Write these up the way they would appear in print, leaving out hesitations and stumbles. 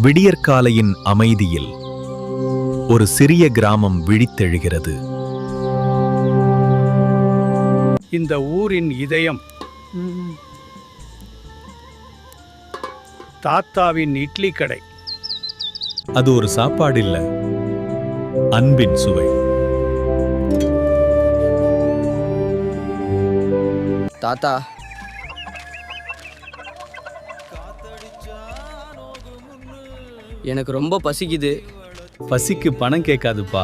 விடியற்காலையின் அமைதியில் ஒரு சிறிய கிராமம் விழித்தெழுகிறது. இந்த ஊரின் இதயம் தாத்தாவின் இட்லி கடை. அது ஒரு சாப்பாடில்ல, அன்பின் சுவை. தாத்தா, எனக்கு ரொம்ப பசிக்குது. பசிக்கு பணம் கேட்காதுப்பா.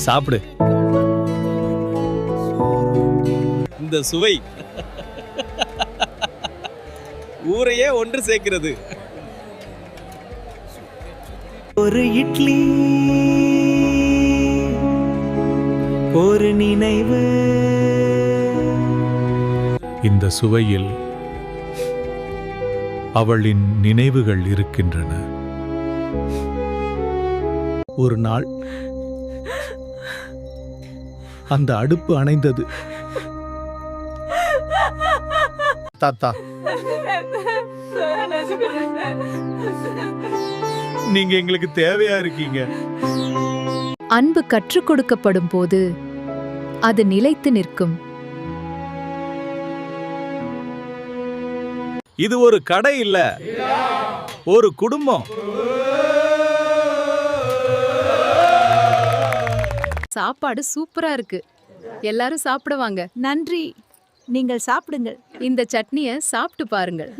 சாப்பிடு. இந்த சுவை ஊரையே ஒன்று சேர்க்கிறது. ஒரு இட்லி, ஒரு நினைவு. இந்த சுவையில் அவளின் நினைவுகள் இருக்கின்றன. ஒரு நாள் அந்த அடுப்பு அணைந்தது. தாத்தா, நீங்க எங்களுக்கு தேவையா இருக்கீங்க. அன்பு கற்றுக் கொடுக்கப்படும் போது அது நிலைத்து நிற்கும். இது ஒரு கடை இல்ல, ஒரு குடும்பம். சாப்பாடு சூப்பரா இருக்கு. எல்லாரும் சாப்பிடுவாங்க. நன்றி, நீங்கள் சாப்பிடுங்கள். இந்த சட்னியை சாப்பிட்டு பாருங்கள்.